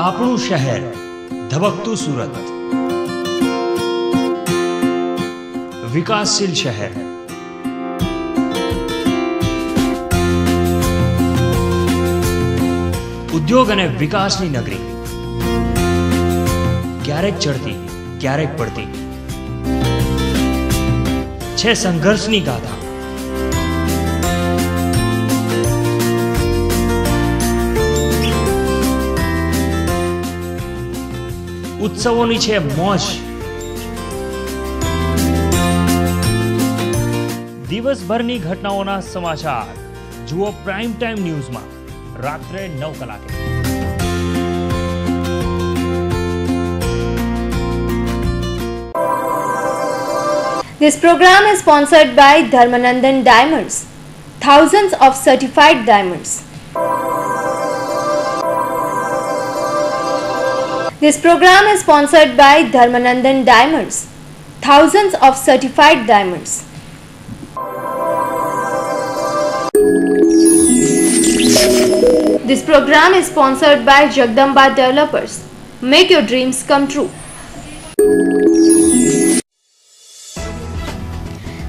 આપણું શહેર ધબકતું સુરત, વિકાસશીલ શહેર, ઉદ્યોગ અને વિકાસની નગરી, ક્યારેક ચડતી ક્યારેક પડતી છે સંઘર્ષની ગાથા. ઉત્સવોની છે મોજ, દિવસભરની ઘટનાઓના સમાચાર જુઓ પ્રાઇમ ટાઈમ ન્યૂઝમાં રાત્રે 9 કલાકે. This program is sponsored by Dharmanandan Diamonds, thousands of certified diamonds. This program is sponsored by Dharmanandan Diamonds, thousands of certified diamonds. This program is sponsored by Jagdamba Developers. Make your dreams come true.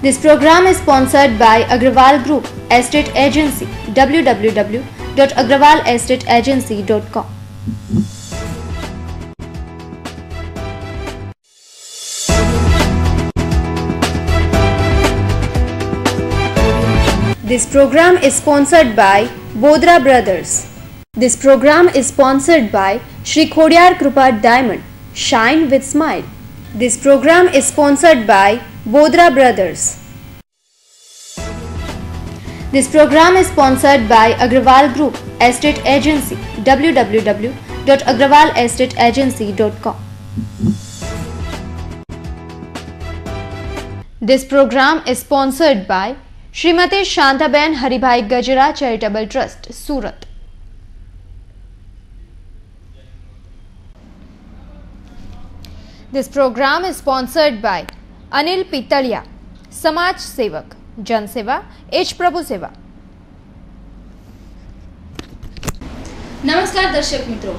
This program is sponsored by Agrawal Group Estate Agency, www.agrawalestateagency.com. This program is sponsored by Bodra Brothers. This program is sponsored by Shri Khodiyar Krupa Diamond, Shine with Smile. This program is sponsored by Bodra Brothers. This program is sponsored by Agrawal Group Estate Agency, www.agrawalestateagency.com. This program is sponsored by Srimati Shantaben Haribhai Gajra Charitable Trust, Surat. This program is sponsored by Anil Pitalia, Samaj Sevak, Jan Seva, H Prabhu Seva. નમસ્કાર દર્શક મિત્રો,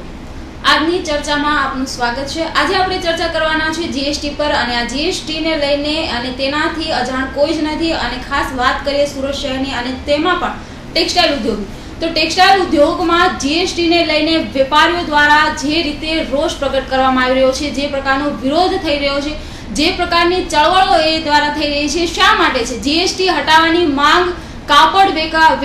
આજની ચર્ચામાં આપનું સ્વાગત છે. આજે આપણે ચર્ચા કરવાના છે જીએસટી પર અને આ જીએસટી ને લઈને અને તેનાથી અજાણ કોઈ જ નથી અને ખાસ વાત કરીએ સુરત શહેરની અને તેમાં પણ ટેક્સટાઇલ ઉદ્યોગની. તો ટેક્સટાઇલ ઉદ્યોગમાં જીએસટી ને લઈને વેપારીઓ દ્વારા જે રીતે રોષ પ્રગટ કરવામાં આવી રહ્યો છે, જે પ્રકારનો વિરોધ થઈ રહ્યો છે, જે પ્રકારની ચળવળો એ દ્વારા થઈ રહી છે, શા માટે છે જીએસટી હટાવવાની માંગ કાપડ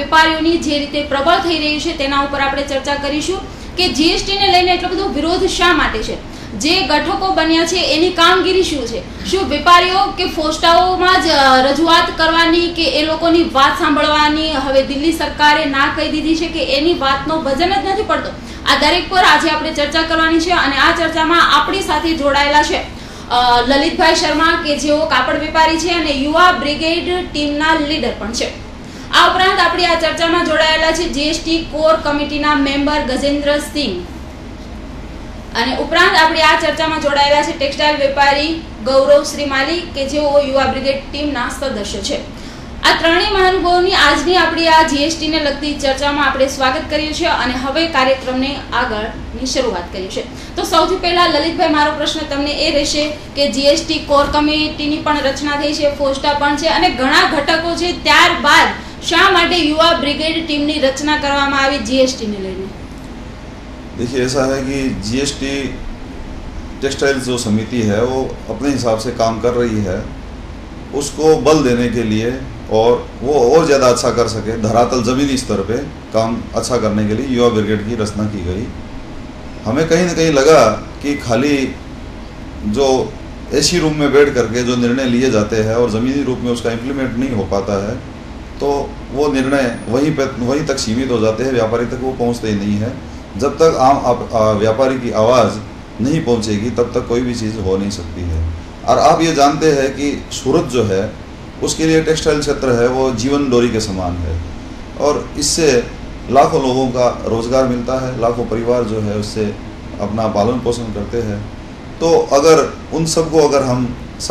વેપારીઓની જે રીતે પ્રબળ થઈ રહી છે તેના ઉપર આપણે ચર્ચા કરીશું કે જીએસટી ને લઈને એટલો બધો વિરોધ શા માટે છે, જે ગઠકો બન્યા છે એની કામગીરી શું છે, શું વેપારીઓ કે ફોસ્ટાઓમાં જ રજૂઆત કરવાની કે એ લોકોની વાત સાંભળવાની હવે દિલ્હી સરકારે ના કહી દીધી છે કે એની વાતનો વજન જ નથી પડતો. આ દરેક પર આજે આપણે ચર્ચા કરવાની છે અને આ ચર્ચામાં આપણી સાથે જોડાયેલા છે લલિતભાઈ શર્મા કે જેઓ કાપડ વેપારી છે અને યુવા બ્રિગેડ ટીમના લીડર પણ છે. આ ઉપરાંત આપણી આ ચર્ચામાં જોડાયેલા છે જીએસટી કોર કમિટીના મેમ્બર ગજેન્દ્ર સિંહ અને ઉપરાંત આપણી આ ચર્ચામાં જોડાયેલા છે ટેક્સટાઇલ વેપારી ગૌરવ શ્રીમાલી કે જેઓ યુવા બ્રિગેડ ટીમના સદસ્ય છે. આ ત્રણેય મહાનુભાવોની આજની આપણી આ જીએસટી ને લગતી ચર્ચામાં આપણે સ્વાગત કર્યું છે અને હવે કાર્યક્રમને આગળની શરૂઆત કરી છે. તો સૌથી પહેલા લલિતભાઈ, મારો પ્રશ્ન તમને એ રહેશે કે જીએસટી કોર કમિટીની પણ રચના થઈ છે, ફોસ્ટા પણ છે અને ઘણા ઘટકો છે, ત્યારબાદ શા માટે युवा ब्रिगेड टीम ની રચના કરવામાં આવી जीएसटी ने लेने? देखिए, ऐसा है कि जीएसटी टेक्सटाइल जो समिति है वो अपने हिसाब से काम कर रही है. उसको बल देने के लिए और वो और ज़्यादा अच्छा कर सके, धरातल ज़मीनी स्तर पे काम अच्छा करने के लिए युवा ब्रिगेड की रचना की गई. हमें कहीं ना कहीं लगा कि खाली जो एसी रूम में बैठ करके जो निर्णय लिए जाते हैं और ज़मीनी रूप में उसका इम्प्लीमेंट नहीं हो पाता है तो वो निर्णय वहीं तक सीमित हो जाते हैं, व्यापारी तक वो पहुंचते ही नहीं है. जब तक आम व्यापारी की आवाज़ नहीं पहुंचेगी तब तक कोई भी चीज़ हो नहीं सकती है. और आप ये जानते हैं कि सूरत जो है उसके लिए टेक्सटाइल क्षेत्र है वो जीवन डोरी के समान है और इससे लाखों लोगों का रोज़गार मिलता है, लाखों परिवार जो है उससे अपना पालन पोषण करते हैं. तो अगर उन सबको अगर हम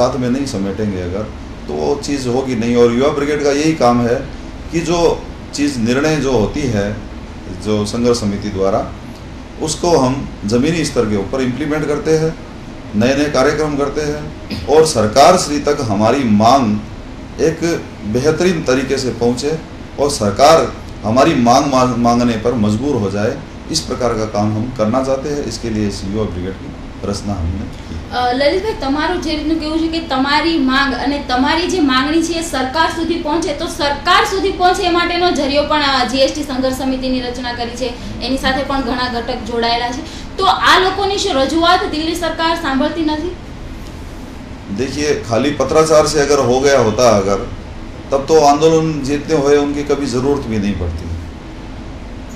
साथ में नहीं समेटेंगे अगर तो वो चीज़ होगी नहीं. और युवा ब्रिगेड का यही काम है कि जो चीज़ निर्णय जो होती है जो संघर्ष समिति द्वारा उसको हम ज़मीनी स्तर के ऊपर इम्प्लीमेंट करते हैं, नए नए कार्यक्रम करते हैं और सरकार श्री तक हमारी मांग एक बेहतरीन तरीके से पहुँचे और सरकार हमारी मांगने पर मजबूर हो जाए, इस प्रकार का काम हम करना चाहते हैं। इसके लिए इस युवा ब्रिगेड की रचना हमने की। ललितभाई, તમારું જે રીતનું કહેવું છે કે તમારી માંગ અને તમારી જે માંગણી છે એ સરકાર સુધી પહોંચે, તો સરકાર સુધી પહોંચે એ માટેનો જરિયો પણ જીએસટી સંઘર્ષ સમિતિની રચના કરી છે, એની સાથે પણ ઘણા ઘટક જોડાયેલા છે, તો આ લોકોની શું રજૂઆત દિલ્હી સરકાર સાંભળતી નથી? देखिए, खाली पत्राचार से अगर हो गया होता तब तो आंदोलन जीतने हुए उनकी कभी ज़रूरत भी नहीं पड़ती।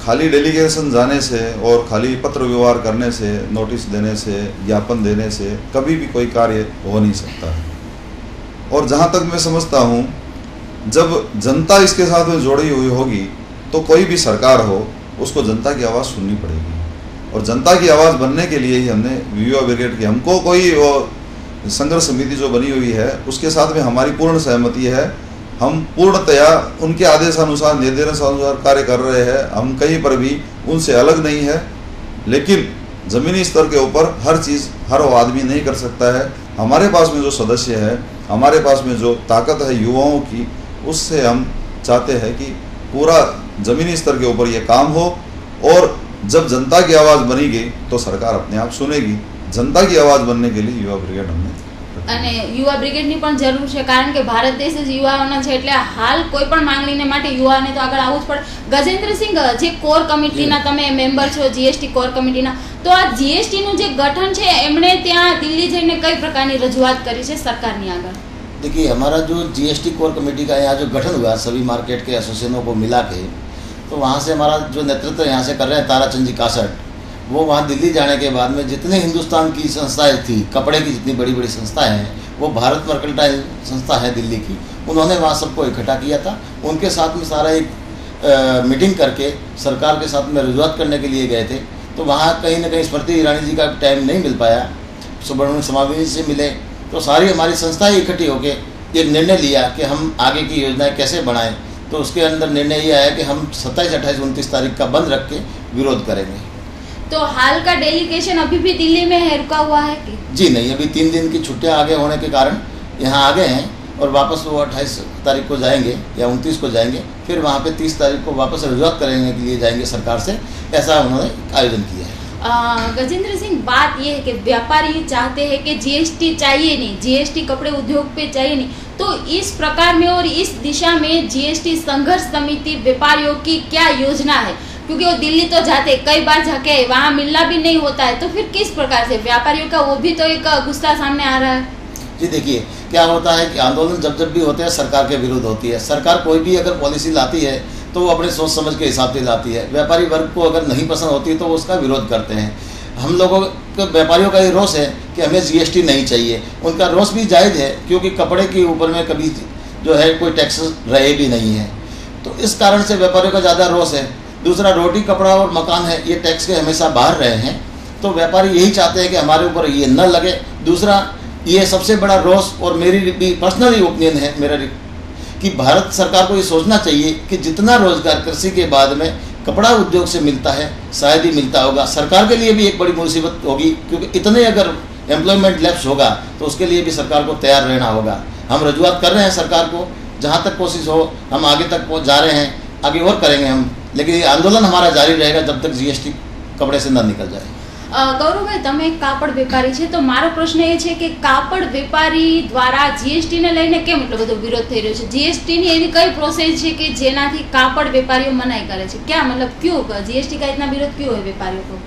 खाली डेलीगेशन जाने से और खाली पत्र व्यवहार करने से, नोटिस देने से, ज्ञापन देने से कभी भी कोई कार्य हो नहीं सकता है। और जहाँ तक मैं समझता हूँ, जब जनता इसके साथ में जोड़ी हुई होगी तो कोई भी सरकार हो उसको जनता की आवाज़ सुननी पड़ेगी। और जनता की आवाज़ बनने के लिए ही हमने युवा ब्रिगेड की, हमको कोई संघर्ष समिति जो बनी हुई है उसके साथ में हमारी पूर्ण सहमति है। हम पूर्णतया उनके आदेशानुसार, निर्देशानुसार कार्य कर रहे हैं। हम कहीं पर भी उनसे अलग नहीं है, लेकिन ज़मीनी स्तर के ऊपर हर चीज़ हर आदमी नहीं कर सकता है। हमारे पास में जो सदस्य है, हमारे पास में जो ताकत है युवाओं की, उससे हम चाहते हैं कि पूरा ज़मीनी स्तर के ऊपर ये काम हो। और जब जनता की आवाज़ बनेगी तो सरकार अपने आप सुनेगी। जनता की आवाज़ बनने के लिए युवा ब्रिगेड हमने અને યુવા બ્રિગેડની પણ જરૂર છે, કારણ કે ભારત દેશ જ યુવાઓના છે, એટલે હાલ કોઈ પણ માંગણીને માટે યુવાઓને તો આગળ આવવું જ પડે। ગજેન્દ્રસિંહ, જે કોર કમિટીના તમે મેમ્બર છો, જીએસટી કોર કમિટીના, તો આ જીએસટીનું જે ગઠન છે એમણે ત્યાં દિલ્હી જઈને કઈ પ્રકારની રજૂઆત કરી છે સરકારની આગળ? देखिए, हमारा जो जीएसटी कोर कमेटी का यहाँ जो गठन हुआ सभी मार्केट के एसोसिएशनों को मिला के, तो वहाँ से हमारा जो नेतृत्व यहाँ से कर रहे हैं ताराचंद जी कासट, वो वहाँ दिल्ली जाने के बाद में जितने हिंदुस्तान की संस्थाएं थी, कपड़े की जितनी बड़ी बड़ी संस्थाएं हैं, वो भारत मर्केंटाइल संस्था है दिल्ली की, उन्होंने वहाँ सबको इकट्ठा किया था। उनके साथ में सारा एक मीटिंग करके सरकार के साथ में रजूआत करने के लिए गए थे। तो वहाँ कहीं ना कहीं स्मृति ईरानी जी का टाइम नहीं मिल पाया, सुब्रमण्यम स्वामी जी से मिले, तो सारी हमारी संस्थाएं इकट्ठी होकर एक निर्णय लिया कि हम आगे की योजनाएँ कैसे बढ़ाएँ। तो उसके अंदर निर्णय ये आया कि हम 27, 28, 29 तारीख का बंद रख के विरोध करेंगे। तो हाल का डेलीगेशन अभी भी दिल्ली में है, रुका हुआ है कि? जी नहीं, अभी 3 दिन की छुट्टियां आगे होने के कारण यहाँ आ गए हैं और वापस वो 28 तारीख को जाएंगे या 29 को जाएंगे, फिर वहाँ पे 30 तारीख को वापस रजूआत करने के लिए जाएंगे सरकार से, ऐसा उन्होंने आयोजन किया है। गजेंद्र सिंह, बात ये है कि व्यापारी चाहते हैं कि जीएसटी चाहिए नहीं, जीएसटी कपड़े उद्योग पे चाहिए नहीं, तो इस प्रकार में और इस दिशा में जीएसटी संघर्ष समिति व्यापारियों की क्या योजना है? क्योंकि वो दिल्ली तो जाते, कई बार जाके वहाँ मिलना भी नहीं होता है, तो फिर किस प्रकार से व्यापारियों का वो भी तो एक गुस्सा सामने आ रहा है। जी देखिए, क्या होता है कि आंदोलन जब जब भी होते हैं सरकार के विरुद्ध होती है। सरकार कोई भी अगर पॉलिसी लाती है तो वो अपने सोच समझ के हिसाब से लाती है। व्यापारी वर्ग को अगर नहीं पसंद होती तो वो उसका विरोध करते हैं। हम लोगों के व्यापारियों का ये रोष है कि हमें जीएसटी नहीं चाहिए। उनका रोष भी जायज़ है, क्योंकि कपड़े के ऊपर में कभी जो है कोई टैक्स रहे भी नहीं है, तो इस कारण से व्यापारियों का ज़्यादा रोष है। दूसरा, रोटी कपड़ा और मकान है, ये टैक्स के हमेशा बाहर रहे हैं, तो व्यापारी यही चाहते हैं कि हमारे ऊपर ये न लगे। दूसरा, ये सबसे बड़ा रोष और मेरी भी पर्सनली ओपिनियन है मेरा कि भारत सरकार को ये सोचना चाहिए कि जितना रोजगार कृषि के बाद में कपड़ा उद्योग से मिलता है, शायद ही मिलता होगा, सरकार के लिए भी एक बड़ी मुसीबत होगी, क्योंकि इतने अगर एम्प्लॉयमेंट लैप्स होगा तो उसके लिए भी सरकार को तैयार रहना होगा। हम रजूआत कर रहे हैं सरकार को, जहाँ तक कोशिश हो हम आगे तक जा रहे हैं, आगे और करेंगे हम, लेकिन ये आंदोलन हमारा जारी रहेगा जब तक जीएसटी कपड़े से न निकल जाए। ગૌરવભાઈ, તમે કાપડ વેપારી છે, તો મારો પ્રશ્ન એ છે કે કાપડ વેપારી દ્વારા જીએસટી ને લઈને કેમ એટલો બધો વિરોધ થઈ રહ્યો છે? જીએસટી ની એવી કઈ પ્રોસેસ છે કે જેનાથી કાપડ વેપારીઓ મનાઈ કરે છે? क्या मतलब क्यों जीएसटी का इतना विरोध क्यों है व्यापारियों को?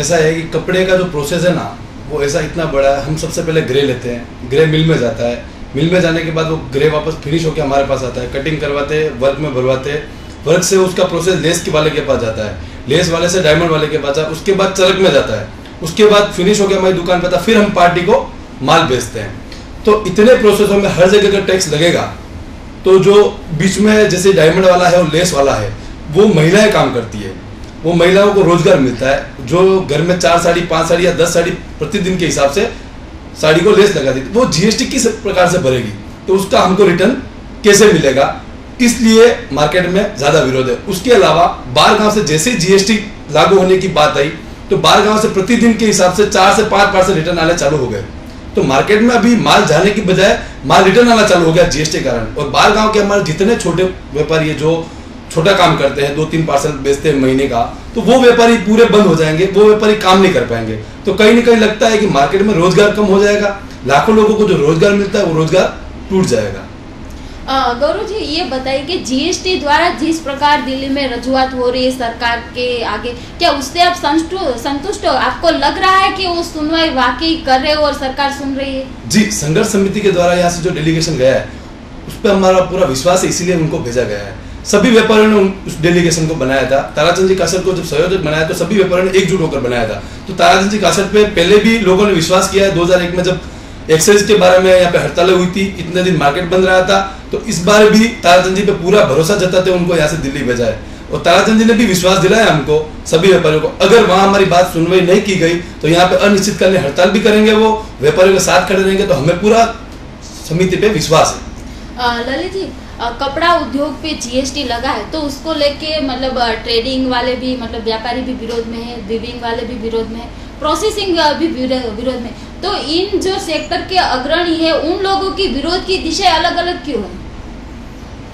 ऐसा है कि कपड़े का जो प्रोसेस है ना, वो ऐसा इतना बड़ा है। हम सबसे पहले ग्रे लेते हैं, ग्रे मिल में जाता है, मिल में जाने के बाद वो ग्रे वापस फिनिश होकर हमारे पास आता है, कटिंग करवाते, वर्क में भरवाते, वर्क से उसका प्रोसेस लेस के वाले के पास जाता है, लेस वाले से डायमंड वाले के पास जाता है, उसके बाद चरक में जाता है, उसके बाद फिनिश हो गया हमारी दुकान पे था, फिर हम पार्टी को माल बेचते हैं। तो इतने प्रोसेसों में हर जगह का टैक्स लगेगा, तो जो बीच में जैसे डायमंड वाला है और लेस वाला है, वो महिलाएं काम करती है, वो महिलाओं को रोजगार मिलता है। जो घर में 4 साड़ी 5 साड़ी या 10 साड़ी प्रतिदिन के हिसाब से साड़ी को लेस लगा देती, वो जीएसटी किस प्रकार से भरेगी? तो उसका हमको रिटर्न कैसे मिलेगा? इसलिए मार्केट में ज्यादा विरोध है। उसके अलावा बाहर गांव से जैसे जीएसटी लागू होने की बात आई तो बाहर गांव से प्रतिदिन के हिसाब से 4 से 5 पार्सल रिटर्न आने चालू हो गए। तो मार्केट में अभी माल जाने की बजाय माल रिटर्न आना चालू हो गया जीएसटी के कारण। और बाहर गांव के हमारे जितने छोटे व्यापारी है जो छोटा काम करते हैं, 2-3 पार्सल बेचते हैं महीने का, तो वो व्यापारी पूरे बंद हो जाएंगे, वो व्यापारी काम नहीं कर पाएंगे। तो कहीं ना कहीं लगता है कि मार्केट में रोजगार कम हो जाएगा, लाखों लोगों को जो रोजगार मिलता है वो रोजगार टूट जाएगा। गौरव जी, ये बताइए कि जीएसटी द्वारा जिस प्रकार दिल्ली में रजूआत हो रही है सरकार के आगे, क्या उससे आप संतुष्ट हो? आपको लग रहा है कि वो सुनवाई वाकई कर रहे हो और सरकार सुन रही है? जी, संघर्ष समिति के द्वारा यहाँ से जो डेलीगेशन गया है उस पर हमारा पूरा विश्वास है, इसीलिए उनको भेजा गया है। सभी व्यापारियों ने उस डेलीगेशन को बनाया था। ताराचंद जी कासट को जब संयोजक बनाया तो सभी व्यापारियों ने एकजुट होकर बनाया था। तो ताराचंद जी कासट पे पहले भी लोगों ने विश्वास किया है। 2001 में जब एक्साइज के बारे में यहाँ पे हड़तालें हुई थी, इतने दिन मार्केट बंद रहा था, तो इस बार भी ताराचंद जी पे पूरा भरोसा जताते उनको यहाँ से दिल्ली भेजा है। और ताराचंद जी ने भी विश्वास दिलाया हमको, सभी व्यापारियों को, अगर वहां हमारी बात सुनवाई नहीं की गई तो यहाँ पे अनिश्चितकालीन हड़ताल भी करेंगे, वो व्यापारियों के साथ खड़े रहेंगे। तो हमें पूरा समिति पे विश्वास है। ललित जी, कपड़ा उद्योग पे जीएसटी लगा है तो उसको लेके मतलब ट्रेडिंग वाले भी, मतलब व्यापारी भी विरोध में है, वीविंग वाले भी विरोध में है, प्रोसेसिंग भी विरोध में। तो इन जो सेक्टर के अग्रणी है उन लोगों की विरोध की दिशा अलग अलग क्यों है?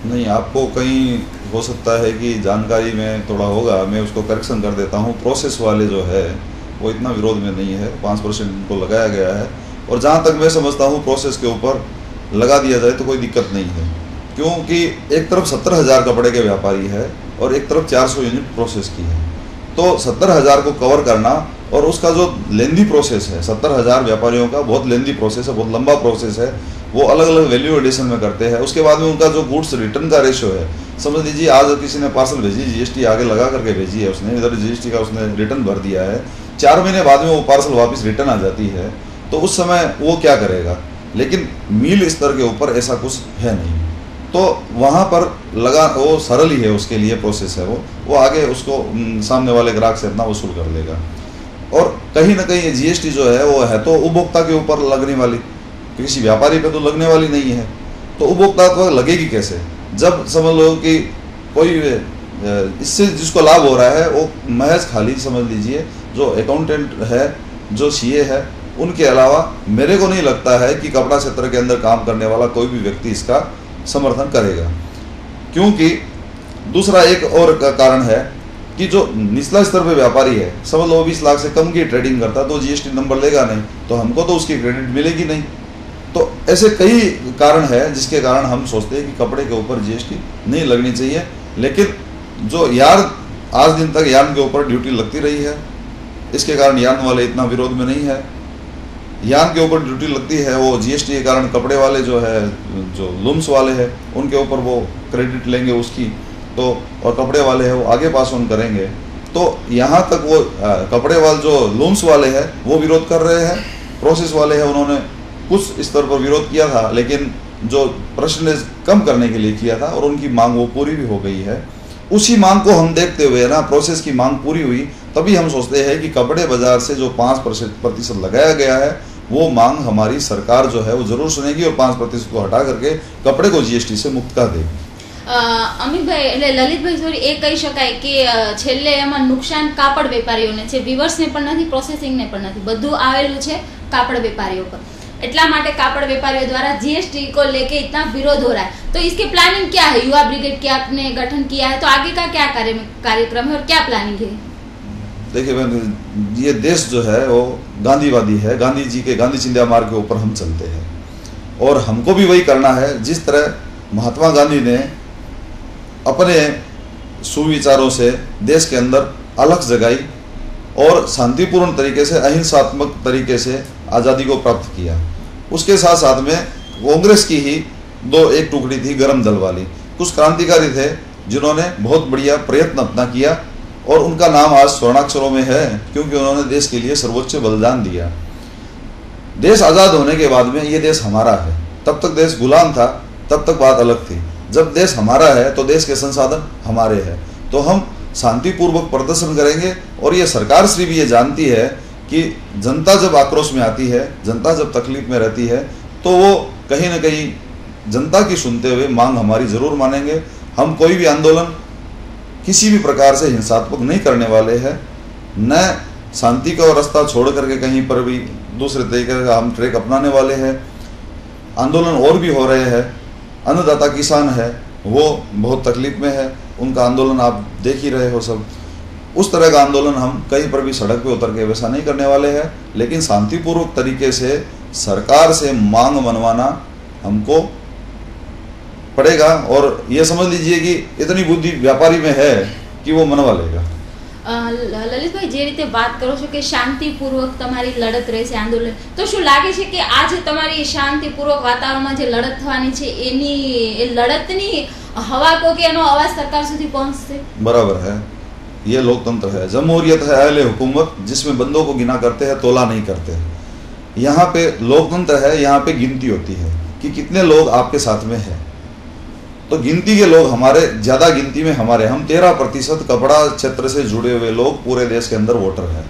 नहीं, आपको कहीं हो सकता है कि जानकारी में थोड़ा होगा, मैं उसको करेक्शन कर देता हूँ। प्रोसेस वाले जो है वो इतना विरोध में नहीं है, 5% को लगाया गया है। और जहाँ तक मैं समझता हूँ प्रोसेस के ऊपर लगा दिया जाए तो कोई दिक्कत नहीं है, क्योंकि एक तरफ 70,000 कपड़े के व्यापारी है और एक तरफ 400 यूनिट प्रोसेस की है। तो 70,000 को कवर करना और उसका जो लेंदी प्रोसेस है, 70,000 व्यापारियों का बहुत लेंदी प्रोसेस है, बहुत लंबा प्रोसेस है, वो अलग अलग वैल्यू एडिशन में करते हैं। उसके बाद में उनका जो गुड्स रिटर्न का रेशियो है, समझ लीजिए आज किसी ने पार्सल भेजी, जीएसटी आगे लगा करके भेजी है उसने, इधर जीएसटी का उसने रिटर्न भर दिया है, 4 महीने बाद में वो पार्सल वापस रिटर्न आ जाती है, तो उस समय वो क्या करेगा? लेकिन मील स्तर के ऊपर ऐसा कुछ है नहीं, तो वहाँ पर लगा वो सरल ही है, उसके लिए प्रोसेस है वो आगे उसको सामने वाले ग्राहक से अपना वसूल कर लेगा। और कहीं ना कहीं जीएसटी जो है वो है तो उपभोक्ता के ऊपर लगने वाली, किसी व्यापारी पे तो लगने वाली नहीं है। तो उपभोक्ता को लगेगी कैसे? जब समझ लो कि कोई इससे जिसको लाभ हो रहा है वो महज खाली समझ लीजिए जो अकाउंटेंट है, जो सीए है, उनके अलावा मेरे को नहीं लगता है कि कपड़ा क्षेत्र के अंदर काम करने वाला कोई भी व्यक्ति इसका समर्थन करेगा। क्योंकि दूसरा एक और कारण है कि जो निचला स्तर पे व्यापारी है, समझ लो 20 लाख से कम की ट्रेडिंग करता तो जीएसटी नंबर लेगा नहीं, तो हमको तो उसकी क्रेडिट मिलेगी नहीं। तो ऐसे कई कारण है जिसके कारण हम सोचते हैं कि कपड़े के ऊपर जीएसटी नहीं लगनी चाहिए। लेकिन जो यार्न आज दिन तक यार्न के ऊपर ड्यूटी लगती रही है, इसके कारण यार्न वाले इतना विरोध में नहीं है। यार्न के ऊपर ड्यूटी लगती है वो जीएसटी के कारण कपड़े वाले जो है, जो लूम्स वाले हैं, उनके ऊपर वो क्रेडिट लेंगे उसकी, तो और कपड़े वाले हैं वो आगे पास ऑन करेंगे। तो यहाँ तक वो कपड़े वाले जो लूम्स वाले हैं वो विरोध कर रहे हैं, प्रोसेस वाले हैं उन्होंने कुछ स्तर पर विरोध किया था, लेकिन जो परसेंटेज कम करने के लिए किया था और उनकी मांग वो पूरी भी हो गई है। उसी मांग को हम देखते हुए ना, प्रोसेस की मांग पूरी हुई तभी हम सोचते हैं कि कपड़े बाजार से जो 5% लगाया गया है वो मांग हमारी सरकार जो है वो जरूर सुनेगी और 5% को हटा करके कपड़े को जीएसटी से मुक्त कर देगी। અમિતભાઈ એટલે લલિતભાઈ સોરી એ કહી શકાય કે છેલ્લે એમાં નુકસાન કાપડ વેપારીઓને છે, વીવર્સને પણ નથી, પ્રોસેસિંગને પણ નથી, બધું આવેલું છે કાપડ વેપારીઓ પર। એટલા માટે કાપડ વેપારીઓ द्वारा जीएसटी को लेके इतना विरोध हो रहा है। तो इसकी प्लानिंग क्या है? युवा ब्रिगेड की आपने गठन किया है, तो आगे का क्या कार्यक्रम है और क्या प्लानिंग है? देखिए बहन, ये देश जो है वो गांधीवादी है, गांधी जी के गांधी चिंध्या मार्ग के ऊपर हम चलते हैं और हमको भी वही करना है। जिस तरह महात्मा गांधी ने अपने सुविचारों से देश के अंदर अलख जगाई और शांतिपूर्ण तरीके से, अहिंसात्मक तरीके से आज़ादी को प्राप्त किया, उसके साथ साथ में कांग्रेस की ही एक टुकड़ी थी गरम दल वाली, कुछ क्रांतिकारी थे जिन्होंने बहुत बढ़िया प्रयत्न अपना किया और उनका नाम आज स्वर्णाक्षरों में है क्योंकि उन्होंने देश के लिए सर्वोच्च बलिदान दिया। देश आज़ाद होने के बाद में ये देश हमारा है, तब तक देश गुलाम था, तब तक बात अलग थी। जब देश हमारा है तो देश के संसाधन हमारे हैं, तो हम शांतिपूर्वक प्रदर्शन करेंगे। और ये सरकार श्री भी ये जानती है कि जनता जब आक्रोश में आती है, जनता जब तकलीफ में रहती है, तो वो कहीं ना कहीं जनता की सुनते हुए मांग हमारी जरूर मानेंगे। हम कोई भी आंदोलन किसी भी प्रकार से हिंसात्मक नहीं करने वाले हैं, न शांति का रास्ता छोड़ करके कहीं पर भी दूसरे तरीके का हम ट्रैक अपनाने वाले हैं। आंदोलन और भी हो रहे हैं। अन्नदाता किसान है वो बहुत तकलीफ में है, उनका आंदोलन आप देख ही रहे हो सब। उस तरह का आंदोलन हम कहीं पर भी सड़क पे उतर के वैसा नहीं करने वाले हैं, लेकिन शांतिपूर्वक तरीके से सरकार से मांग मनवाना हमको पड़ेगा। और ये समझ लीजिए कि इतनी बुद्धि व्यापारी में है कि वो मनवा लेगा। લલિતભાઈ, જે રીતે વાત કરો છો કે શાંતિપૂર્વક તમારી લડત રહેશે આંદોલન, તો શું લાગે છે કે આજે તમારી શાંતિપૂર્વક વાતાવરણમાં જે લડત થવાની છે એની એ લડતની હવા को કે એનો અવાજ સરકાર સુધી પહોંચશે? बराबर है, ये लोकतंत्र है, जमहूरियत है, अहले हुकूमत, जिसमें बंदों को गिना करते हैं, तोला नहीं करते। यहाँ पे लोकतंत्र है, यहाँ पे गिनती होती है कि कितने लोग आपके साथ में है। तो गिनती के लोग हमारे ज़्यादा गिनती में हमारे, हम 13% कपड़ा क्षेत्र से जुड़े हुए लोग पूरे देश के अंदर वोटर हैं।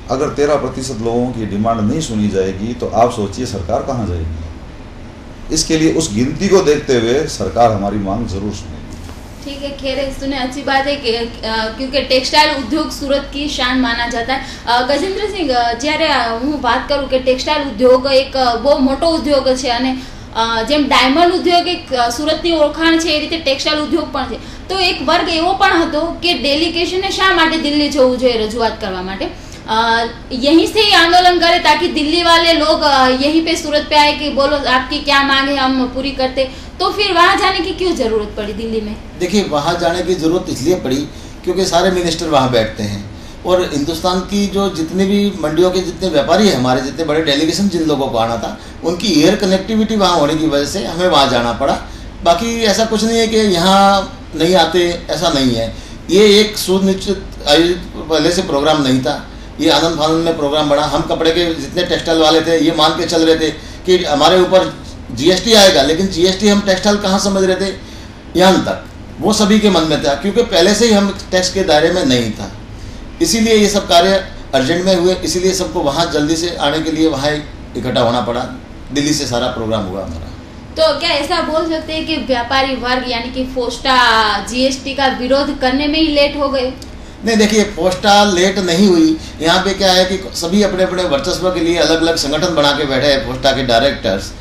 अगर 13% लोगों की डिमांड नहीं सुनी जाएगी तो आप सोचिए सरकार कहाँ जाएगी। इसके लिए उस गिनती को देखते हुए सरकार हमारी मांग जरूर सुनेगी। ठीक है, खैर सुने, अच्छी बात है कि क्योंकि टेक्सटाइल उद्योग सूरत की शान माना जाता है। गजेंद्र सिंह, જ્યારે હું વાત કરું કે ટેક્સટાઇલ ઉદ્યોગ એક બહુ મોટો ઉદ્યોગ છે અને જેમ ડાયમંડ ઉદ્યોગ એક સુરતની ઓળખાણ છે એ રીતે ટેક્સટાઇલ ઉદ્યોગ પણ છે, તો એક વર્ગ એવો પણ હતો કે ડેલિગેશને શા માટે દિલ્હી જવું જોઈએ રજૂઆત કરવા માટે, यहीं से ही आंदोलन करे ताकि दिल्ली वाले लोग यहीं पे सूरत पे आए कि बोलो आपकी क्या मांग है, हम पूरी करते। तो फिर वहाँ जाने की क्यों जरूरत पड़ी दिल्ली में? देखिए, वहाँ जाने की जरूरत इसलिए पड़ी क्योंकि सारे मिनिस्टर वहाँ बैठते हैं और हिंदुस्तान की जो जितने भी मंडियों के जितने व्यापारी हैं, हमारे जितने बड़े डेलीगेशन जिन लोगों को आना था, उनकी एयर कनेक्टिविटी वहाँ होने की वजह से हमें वहाँ जाना पड़ा। बाकी ऐसा कुछ नहीं है कि यहाँ नहीं आते, ऐसा नहीं है। ये एक सुनिश्चित आयोजित पहले से प्रोग्राम नहीं था, ये आनंद फानंद में प्रोग्राम बना। हम कपड़े के जितने टेक्सटाइल वाले थे ये मान के चल रहे थे कि हमारे ऊपर जीएसटी आएगा, लेकिन जीएसटी हम टेक्सटाइल कहाँ समझ रहे थे, यहाँ तक वो सभी के मन में था क्योंकि पहले से ही हम टैक्स के दायरे में नहीं था। इसीलिए ये सब कार्य अर्जेंट में हुए, इसीलिए सबको वहाँ जल्दी से आने के लिए वहाँ इकट्ठा होना पड़ा। दिल्ली से सारा प्रोग्राम हुआ हमारा। तो क्या ऐसा बोल सकते हैं कि व्यापारी वर्ग यानी कि फोस्टा जीएसटी का विरोध करने में ही लेट हो गए? नहीं, देखिए, पोस्टा लेट नहीं हुई। यहाँ पे क्या है कि सभी अपने अपने वर्चस्व के लिए अलग अलग संगठन बना के बैठे हैं पोस्टा के डायरेक्टर्स।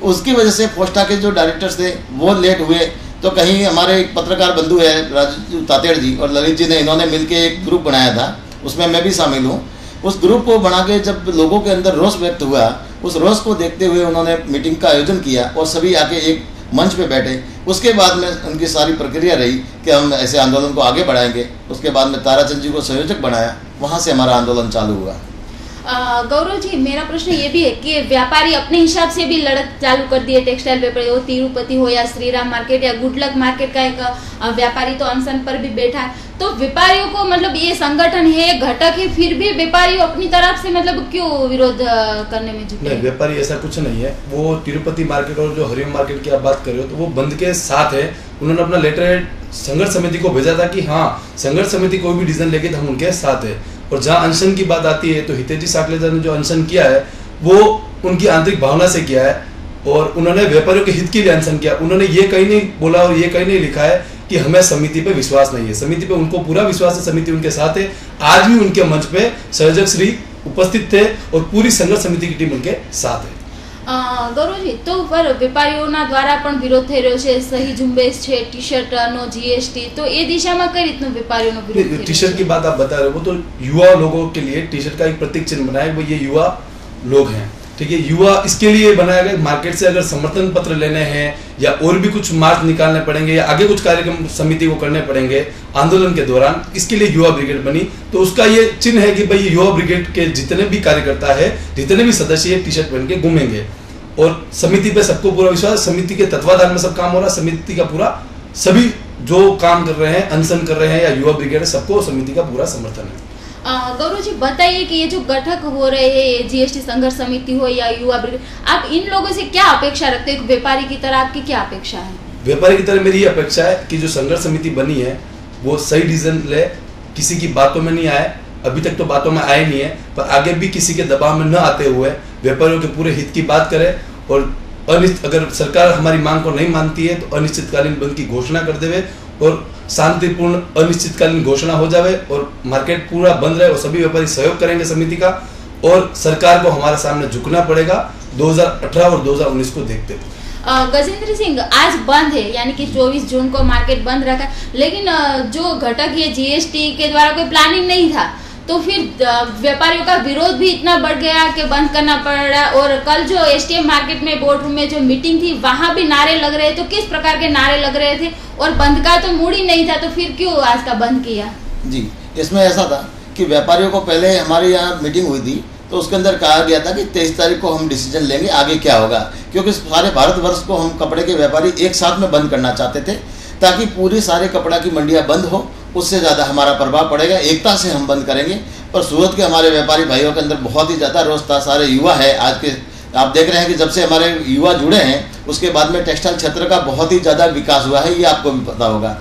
उसकी वजह से पोस्टा के जो डायरेक्टर्स थे वो लेट हुए। तो कहीं हमारे एक पत्रकार बंधु है राजू तातेड़ जी और ललित जी ने, इन्होंने मिलके एक ग्रुप बनाया था, उसमें मैं भी शामिल हूँ। उस ग्रुप को बना के जब लोगों के अंदर रोष व्यक्त हुआ, उस रोष को देखते हुए उन्होंने मीटिंग का आयोजन किया और सभी आके एक मंच पे बैठे। उसके बाद में उनकी सारी प्रक्रिया रही कि हम ऐसे आंदोलन को आगे बढ़ाएंगे। उसके बाद में ताराचंद जी को संयोजक बनाया, वहाँ से हमारा आंदोलन चालू हुआ। गौरव जी, मेरा प्रश्न ये भी है कि व्यापारी अपने हिसाब से भी लड़त चालू कर दिए टेक्सटाइल व्यापारी, वो तिरुपति हो या श्रीराम मार्केट या गुडलक मार्केट का एक व्यापारी तो अनशन पर भी बैठा है। तो व्यापारियों को मतलब ये संगठन है, घटक है, फिर भी व्यापारी अपनी तरफ से मतलब क्यों विरोध करने में जुटे? नहीं, व्यापारी ऐसा कुछ नहीं है। वो तिरुपति मार्केट और जो हरिओम मार्केट की आप बात कर रहे हो तो वो बंद के साथ है। उन्होंने अपना लेटर संघर्ष समिति को भेजा था कि हाँ, संघर्ष समिति कोई भी डिसीजन लेके हम उनके साथ है। और जहाँ अनशन की बात आती है तो हितेशी साकलेजा ने जो अनशन किया है वो उनकी आंतरिक भावना से किया है और उन्होंने व्यापारियों के हित के लिए अनशन किया। उन्होंने ये कहीं नहीं बोला और ये कहीं नहीं लिखा है कि हमें समिति पे विश्वास नहीं है। समिति पे उनको पूरा विश्वास है, समिति उनके साथ है। आज भी उनके मंच पे संयोजक श्री उपस्थित थे और पूरी संघर्ष समिति की टीम उनके साथ है। गौरवजी, तो पर વેપારીઓના દ્વારા પણ વિરોધ થઈ રહ્યો છે, સહી ઝુંબેશ છે, ટી શર્ટનો જીએસટી, તો એ દિશામાં કઈ રીતનો વેપારીઓનો વિરોધ થઈ રહ્યો છે? टी शर्ट की बात आप बता रहे हो, वो तो युवा लोगों के लिए टी शर्ट का एक प्रतीक चिन्ह बनाया, वो ये युवा लोग हैं। ठीक है, युवा इसके लिए बनाया गया। मार्केट से अगर समर्थन पत्र लेने हैं या और भी कुछ मार्च निकालने पड़ेंगे या आगे कुछ कार्यक्रम समिति को करने पड़ेंगे आंदोलन के दौरान, इसके लिए युवा ब्रिगेड बनी। तो उसका ये चिन्ह है कि भाई युवा ब्रिगेड के जितने भी कार्यकर्ता है, जितने भी सदस्य टी शर्ट पहन के घूमेंगे और समिति पे सबको पूरा विश्वास। समिति के तत्वाधान में सब काम हो रहा है। समिति का पूरा सभी जो काम कर रहे हैं, अनशन कर रहे हैं या युवा ब्रिगेड, सबको समिति का पूरा समर्थन है। गौरव जी, बताइए कि ये जो गठक हो रहे हैं, जीएसटी संघर्ष समिति हो या युवा ब्रिगेड, आप इन लोगों से क्या अपेक्षा रखते हैं? व्यापारी की तरह आपकी क्या अपेक्षा है? व्यापारी की तरह मेरी अपेक्षा है कि जो संघर्ष समिति बनी है वो सही डिसीजन ले, किसी की बातों में नहीं आए। अभी तक तो बातों में आए नहीं है, पर आगे भी किसी के दबाव में न आते हुए व्यापारियों के पूरे हित की बात करे और अगर सरकार हमारी मांग को नहीं मानती है तो अनिश्चितकालीन बंद की घोषणा कर देवे और शांतिपूर्ण अनिश्चितकालीन घोषणा हो जावे और मार्केट पूरा बंद रहे और सभी व्यापारी सहयोग करेंगे समिति का, और सरकार को हमारे सामने झुकना पड़ेगा 2018 और 2019 को देखते हुए। गजेंद्र सिंह, आज बंद है, यानी कि 24 जून को मार्केट बंद रखा, लेकिन जो घटक ये जीएसटी के द्वारा कोई प्लानिंग नहीं था, तो फिर व्यापारियों का विरोध भी इतना बढ़ गया कि बंद करना पड़ा। और कल जो एसटीएम मार्केट में बोर्ड रूम में जो मीटिंग थी वहां भी नारे लग रहे, तो किस प्रकार के नारे लग रहे थे? और बंद का तो मूड ही नहीं था, तो फिर क्यों आज का बंद किया? जी, इसमें ऐसा था कि व्यापारियों को पहले हमारे यहाँ मीटिंग हुई थी, तो उसके अंदर कहा गया था कि 23 तारीख को हम डिसीजन लेंगे आगे क्या होगा, क्योंकि सारे भारतवर्ष को हम कपड़े के व्यापारी एक साथ में बंद करना चाहते थे ताकि पूरी सारे कपड़ा की मंडियां बंद हो, उससे ज़्यादा हमारा प्रभाव पड़ेगा, एकता से हम बंद करेंगे। पर सूरत के हमारे व्यापारी भाइयों के अंदर बहुत ही ज़्यादा रोष था। सारे युवा है, आज के आप देख रहे हैं कि जब से हमारे युवा जुड़े हैं उसके बाद में टेक्सटाइल क्षेत्र का बहुत ही ज़्यादा विकास हुआ है, ये आपको भी पता होगा।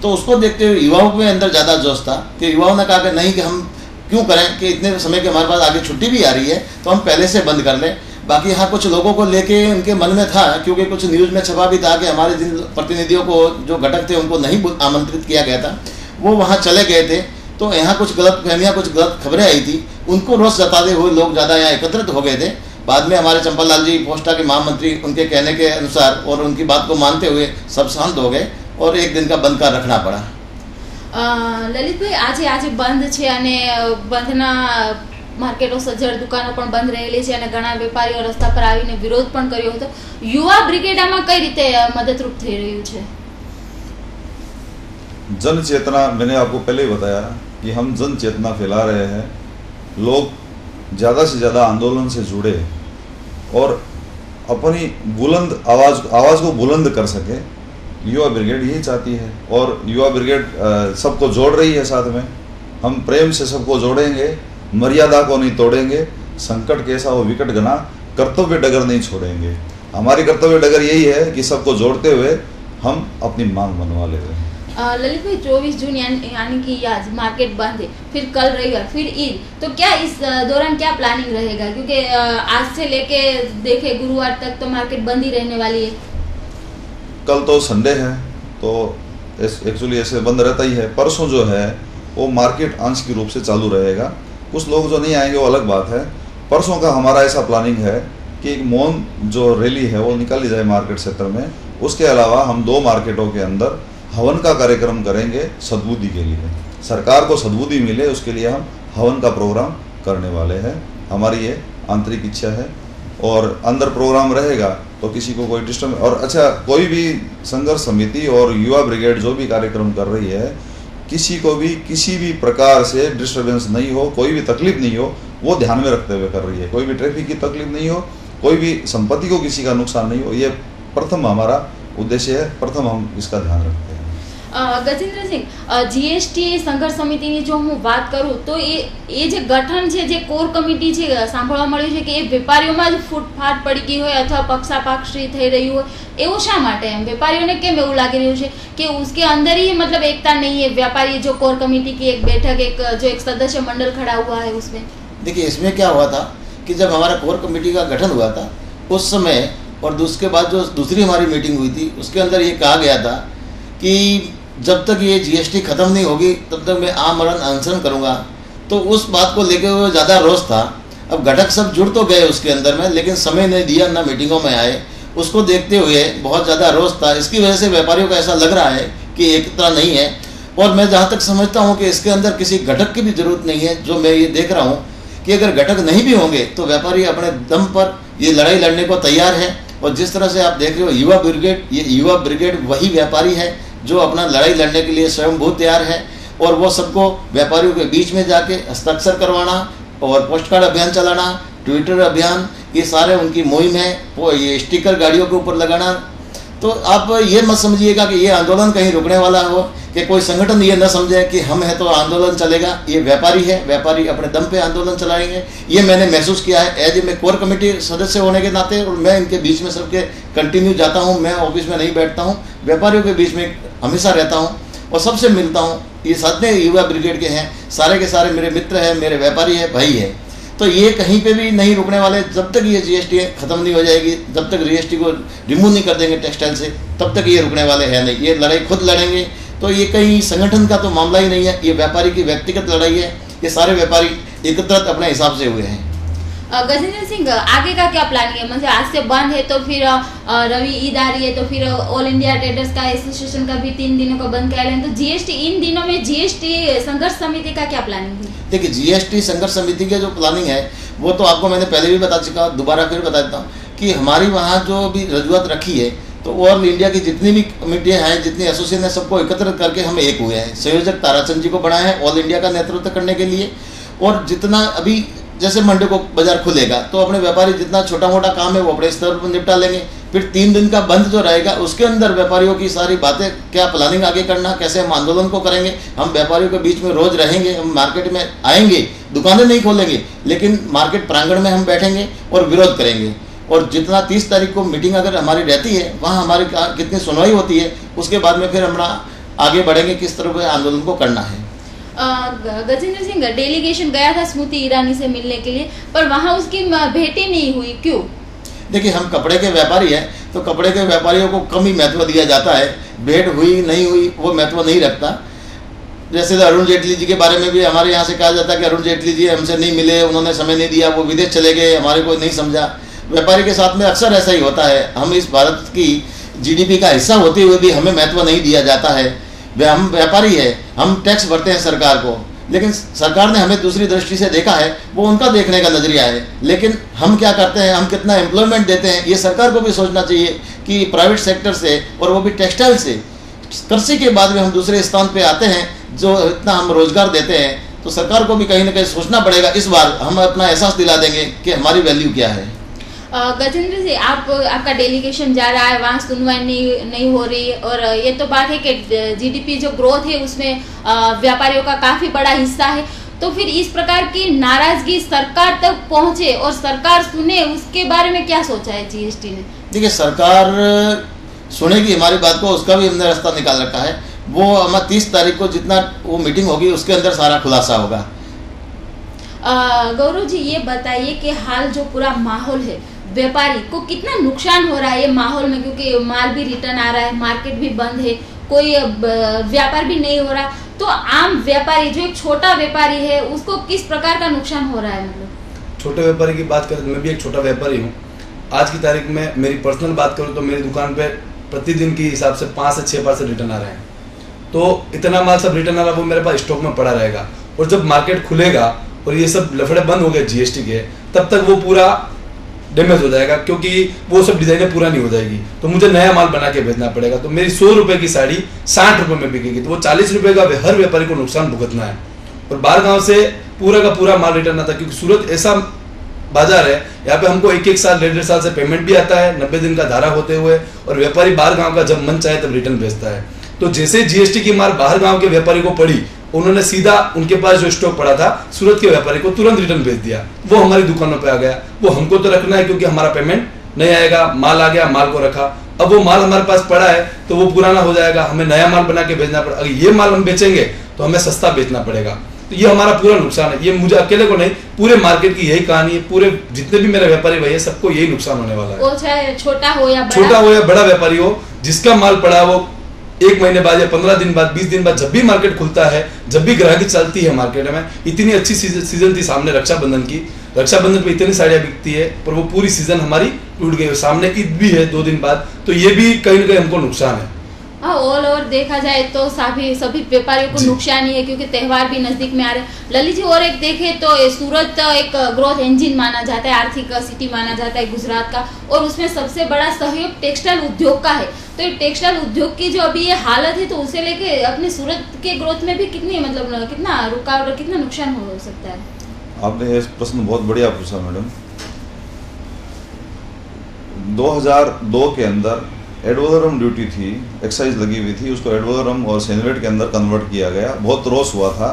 तो उसको देखते हुए युवाओं के अंदर ज़्यादा जोश था कि युवाओं ने कहा कि नहीं, कि हम क्यों करें कि इतने समय के हमारे पास आगे छुट्टी भी आ रही है तो हम पहले से बंद कर लें। बाकी यहाँ कुछ लोगों को लेके उनके मन में था, क्योंकि कुछ न्यूज़ में छपा भी था कि हमारे जिन प्रतिनिधियों को जो घटक थे उनको नहीं आमंत्रित किया गया था, वो वहाँ चले गए थे, तो यहाँ कुछ गलत फहमियाँ, कुछ गलत खबरें आई थी, उनको रोष जताते हुए लोग ज़्यादा यहाँ एकत्रित हो गए थे। बाद में हमारे चंपल लाल जी पोस्टा के महामंत्री, उनके कहने के अनुसार और उनकी बात को मानते हुए सब शांत हो गए और एक दिन का बंद का रखना पड़ा। લલિતભાઈ, આજે બંધ છે અને બંધના માર્કેટો સજ્જડ દુકાનો પણ બંધ રહેલી છે અને ઘણા વેપારીઓ રસ્તા પર આવીને વિરોધ પણ કર્યો હતો. યુવા બ્રિગેડ આમાં કઈ રીતે મદદરૂપ થઈ રહ્યું છે? जन चेतना, मैंने आपको पहले ही बताया कि हम जन चेतना फैला रहे हैं, लोग ज़्यादा से ज़्यादा आंदोलन से जुड़े और अपनी बुलंद आवाज़ को बुलंद कर सके, युवा ब्रिगेड यही चाहती है। और युवा ब्रिगेड सबको जोड़ रही है साथ में। हम प्रेम से सबको जोड़ेंगे, मर्यादा को नहीं तोड़ेंगे, संकट कैसा हो विकट गना, कर्तव्य डगर नहीं छोड़ेंगे। हमारी कर्तव्य डगर यही है कि सबको जोड़ते हुए हम अपनी मांग मनवा ले रहे हैं। ललित भाई, 24 जून यानी कि आज मार्केट बंद है, फिर कल रविवार, फिर ईद, तो क्या इस दौरान क्या प्लानिंग रहेगा? क्योंकि आज से लेके देखे गुरुवार तक तो मार्केट बंद ही रहने वाली है। कल तो संडे है तो एक्चुअली ऐसे बंद रहता ही है। परसों जो है वो मार्केट आंशिक रूप से चालू रहेगा। कुछ लोग जो नहीं आएंगे वो अलग बात है। परसों का हमारा ऐसा प्लानिंग है कि एक मौन जो रैली है वो निकाली जाए मार्केट क्षेत्र में। उसके अलावा हम 2 मार्केटों के अंदर हवन का कार्यक्रम करेंगे सद्बुद्धि के लिए, सरकार को सद्बुद्धि मिले उसके लिए हम हवन का प्रोग्राम करने वाले हैं। हमारी ये आंतरिक इच्छा है और अंदर प्रोग्राम रहेगा तो किसी को कोई डिस्टर्ब। और अच्छा, कोई भी संघर्ष समिति और युवा ब्रिगेड जो भी कार्यक्रम कर रही है, किसी को भी किसी भी प्रकार से डिस्टर्बेंस नहीं हो, कोई भी तकलीफ नहीं हो, वो ध्यान में रखते हुए कर रही है। कोई भी ट्रैफिक की तकलीफ नहीं हो, कोई भी संपत्ति को किसी का नुकसान नहीं हो, ये प्रथम हमारा उद्देश्य है। प्रथम हम इसका ध्यान रखते हैं। ગજેન્દ્ર સિંહ, જીએસટી સંઘર્ષ સમિતિની જો હું વાત કરું તો એ જે ગઠન છે, જે કોર કમિટી છે, સાંભળવા મળ્યું છે કે એ વેપારીઓમાં જ ફૂટફાટ પડી ગઈ હોય અથવા પક્ષાપાક્ષી થઈ રહી હોય, એવું શા માટે? એમ વેપારીઓને કેમ એવું લાગી રહ્યું છે કે उसके अंदर ही मतलब एकता नहीं है? व्यापारी जो कोर कमेटी की एक बैठक, एक सदस्य मंडल खड़ा हुआ है उसमें, देखिए इसमें क्या हुआ था कि जब हमारा कोर कमेटी का गठन हुआ था उस समय और उसके बाद जो दूसरी हमारी मीटिंग हुई थी उसके अंदर ये कहा गया था कि जब तक ये जीएसटी खत्म नहीं होगी तब तक मैं आमरण अनशन करूंगा। तो उस बात को लेकर हुए ज़्यादा रोष था। अब घटक सब जुड़ तो गए उसके अंदर में, लेकिन समय नहीं दिया, ना मीटिंगों में आए। उसको देखते हुए बहुत ज़्यादा रोष था। इसकी वजह से व्यापारियों को ऐसा लग रहा है कि एकता नहीं है। और मैं जहाँ तक समझता हूँ कि इसके अंदर किसी घटक की भी जरूरत नहीं है। जो मैं ये देख रहा हूँ कि अगर घटक नहीं भी होंगे तो व्यापारी अपने दम पर ये लड़ाई लड़ने को तैयार है। और जिस तरह से आप देख रहे हो युवा ब्रिगेड, ये युवा ब्रिगेड वही व्यापारी है जो अपना लड़ाई लड़ने के लिए स्वयं बहुत तैयार है। और वो सबको व्यापारियों के बीच में जाके हस्ताक्षर करवाना और पोस्ट कार्ड अभियान चलाना, ट्विटर अभियान, ये सारे उनकी मुहिम है। वो ये स्टिकर गाड़ियों के ऊपर लगाना। तो आप ये मत समझिएगा कि ये आंदोलन कहीं रुकने वाला हो, कि कोई संगठन ये न समझे कि हम है तो आंदोलन चलेगा। ये व्यापारी है, व्यापारी अपने दम पे आंदोलन चलाएंगे। ये मैंने महसूस किया है एज ए मैं कोर कमेटी सदस्य होने के नाते। और मैं इनके बीच में सबके कंटिन्यू जाता हूँ, मैं ऑफिस में नहीं बैठता हूँ, व्यापारियों के बीच में हमेशा रहता हूँ और सबसे मिलता हूँ। ये सारे युवा ब्रिगेड के हैं, सारे के सारे मेरे मित्र हैं, मेरे व्यापारी है, भाई है। तो ये कहीं पे भी नहीं रुकने वाले। जब तक ये जीएसटी खत्म नहीं हो जाएगी, जब तक जीएसटी को रिमूव नहीं कर देंगे टेक्सटाइल से, तब तक ये रुकने वाले हैं नहीं। ये लड़ाई खुद लड़ेंगे। तो ये कहीं संगठन का तो मामला ही नहीं है, ये व्यापारी की व्यक्तिगत लड़ाई है। ये सारे व्यापारी एकत्रित अपने हिसाब से हुए हैं। गजेंद्र सिंह, आगे का क्या प्लानिंग है? मतलब आज से बंद है तो फिर रवि ईद आ रही है, तो फिर ऑल इंडिया ट्रेडर्स का एसोसिएशन का भी 3 दिनों का बंद किया है। तो जीएसटी इन दिनों में जीएसटी संघर्ष समिति का क्या प्लानिंग है? देखिए, जीएसटी संघर्ष समिति का जो प्लानिंग है वो तो आपको मैंने पहले भी बता चुका, दोबारा फिर बता देता हूँ कि हमारी वहाँ जो भी रजूआत रखी है, तो ऑल इंडिया की जितनी भी कमेटियाँ हैं, जितनी एसोसिएशन है, सबको एकत्रित करके हम एक हुए हैं। संयोजक ताराचंद जी को बनाए हैं ऑल इंडिया का नेतृत्व करने के लिए। और जितना अभी जैसे मंडे को बाजार खुलेगा तो अपने व्यापारी जितना छोटा मोटा काम है वो अपने स्तर पर निपटा लेंगे। फिर 3 दिन का बंद जो रहेगा उसके अंदर व्यापारियों की सारी बातें, क्या प्लानिंग आगे करना, कैसे हम आंदोलन को करेंगे। हम व्यापारियों के बीच में रोज रहेंगे, हम मार्केट में आएंगे, दुकानें नहीं खोलेंगे, लेकिन मार्केट प्रांगण में हम बैठेंगे और विरोध करेंगे। और जितना 30 तारीख को मीटिंग अगर हमारी रहती है, वहाँ हमारी कितनी सुनवाई होती है, उसके बाद में फिर हम आगे बढ़ेंगे किस तरह के आंदोलन को करना है। गजेंद्र सिंह, डेलीगेशन गया था स्मृति ईरानी से मिलने के लिए, पर वहाँ उसकी भेंट ही नहीं हुई, क्यों? देखिए, हम कपड़े के व्यापारी हैं तो कपड़े के व्यापारियों को कम ही महत्व दिया जाता है। भेंट हुई नहीं हुई वो महत्व नहीं रखता। जैसे अरुण जेटली जी के बारे में भी हमारे यहाँ से कहा जाता है कि अरुण जेटली जी हमसे नहीं मिले, उन्होंने समय नहीं दिया, वो विदेश चले गए, हमारे को नहीं समझा। व्यापारी के साथ में अक्सर ऐसा ही होता है। हम इस भारत की जीडीपी का हिस्सा होते हुए भी हमें महत्व नहीं दिया जाता है। हम व्यापारी है, हम टैक्स भरते हैं सरकार को, लेकिन सरकार ने हमें दूसरी दृष्टि से देखा है, वो उनका देखने का नजरिया है। लेकिन हम क्या करते हैं, हम कितना एम्प्लॉयमेंट देते हैं, ये सरकार को भी सोचना चाहिए कि प्राइवेट सेक्टर से, और वो भी टेक्सटाइल से, कृषि के बाद में हम दूसरे स्थान पे आते हैं जो इतना हम रोजगार देते हैं। तो सरकार को भी कहीं ना कहीं सोचना पड़ेगा। इस बार हम अपना एहसास दिला देंगे कि हमारी वैल्यू क्या है। गजेंद्र जी, आपका डेलीगेशन जा रहा है, वहाँ सुनवाई नहीं हो रही, और ये तो बात है कि जीडीपी जो ग्रोथ है उसमें व्यापारियों का काफी बड़ा हिस्सा है। तो फिर इस प्रकार की नाराजगी सरकार तक पहुंचे और सरकार सुने, उसके बारे में क्या सोचा है जीएसटी ने? देखिए, सरकार सुनेगी हमारी बात को, उसका भी हमने रास्ता निकाल रखा है। वो हमारा 30 तारीख को जितना वो मीटिंग होगी उसके अंदर सारा खुलासा होगा। गौरव जी, ये बताइए कि हाल जो पूरा माहौल है, व्यापारी को कितना नुकसान हो रहा है ये माहौल में, क्योंकि माल भी रिटर्न आ रहा है, मार्केट भी बंद है, कोई व्यापार भी नहीं हो रहा। तो आम व्यापारी जो एक छोटा व्यापारी है उसको किस प्रकार का नुकसान हो रहा है? मतलब छोटे व्यापारी की बात करें तो मैं भी एक छोटा व्यापारी हूँ। आज की तारीख में मेरी पर्सनल बात करूँ तो मेरी दुकान पे प्रतिदिन के हिसाब से 5 से 6 पार्सल रिटर्न आ रहे हैं। तो इतना माल सब रिटर्न आ रहा है, वो मेरे पास स्टॉक में पड़ा रहेगा। और जब मार्केट खुलेगा और ये सब लफड़े बंद हो गए जीएसटी के, तब तक वो पूरा डैमेज हो जाएगा, क्योंकि वो सब डिजाइनें पूरा नहीं हो जाएगी। तो मुझे नया माल बना के भेजना पड़ेगा। तो मेरी 100 रुपए की साड़ी 60 रुपए में बिकेगी, तो वो 40 रुपए का हर व्यापारी को नुकसान भुगतना है। और बाहर गांव से पूरा का पूरा माल रिटर्न आता है, क्योंकि सूरत ऐसा बाजार है, यहाँ पे हमको 1-1 साल 1.5 साल से पेमेंट भी आता है, 90 दिन का धारा होते हुए, और व्यापारी बाहर गाँव का जब मन चाहे तब रिटर्न भेजता है। तो जैसे जीएसटी की मार बाहर गाँव के व्यापारी को पड़ी, उन्होंने सीधा उनके पास जो स्टॉक पड़ा था सूरत के व्यापारी को तुरंत रिटर्न भेज दिया। वो हमारी दुकानों पे आ गया। वो हमको तो रखना है क्योंकि हमारा पेमेंट नहीं आएगा, माल आ गया, माल को रखा। अब वो माल हमारे पास पड़ा है तो वो पुराना हो जाएगा, हमें नया माल बना के भेजना पड़ेगा। अगर ये माल हम बेचेंगे तो हमें सस्ता बेचना पड़ेगा। तो ये हमारा पूरा नुकसान है। ये मुझे अकेले को नहीं, पूरे मार्केट की यही कहानी है। पूरे जितने भी मेरे व्यापारी भाई है, सबको यही नुकसान होने वाला है। वो चाहे छोटा हो या बड़ा व्यापारी हो, जिसका माल पड़ा वो 1 महीने बाद या 15 दिन बाद, 20 दिन बाद, जब भी मार्केट खुलता है, जब भी ग्राहकी चलती है मार्केट में, इतनी अच्छी सीजन थी सामने रक्षाबंधन की, रक्षाबंधन पे इतनी साड़ियां बिकती है, पर वो पूरी सीजन हमारी टूट गई। सामने ईद भी है 2 दिन बाद, तो ये भी कहीं ना कहीं हमको नुकसान है। ऑल ओवर देखा जाए तो सभी व्यापारियों को नुकसान ही है, क्योंकि त्यौहार भी नजदीक में आ रहे हैं। ललित जी, और एक देखे तो सूरत एक ग्रोथ इंजन माना जाता है, आर्थिक सिटी माना जाता है गुजरात का, और उसमें सबसे बड़ा सहयोग टेक्सटाइल उद्योग का है। तो टेक्सटाइल उद्योग की जो अभी ये हालत है, तो उसे लेके अपने सूरत के ग्रोथ में भी कितना रुकावट, कितना नुकसान हो सकता है? आपने ये प्रश्न बहुत बढ़िया पूछा मैडम। 2002 के अंदर एडवोलरम ड्यूटी थी, एक्साइज लगी हुई थी, उसको एडवोलरम और सेनवेट के अंदर कन्वर्ट किया गया। बहुत रोष हुआ था,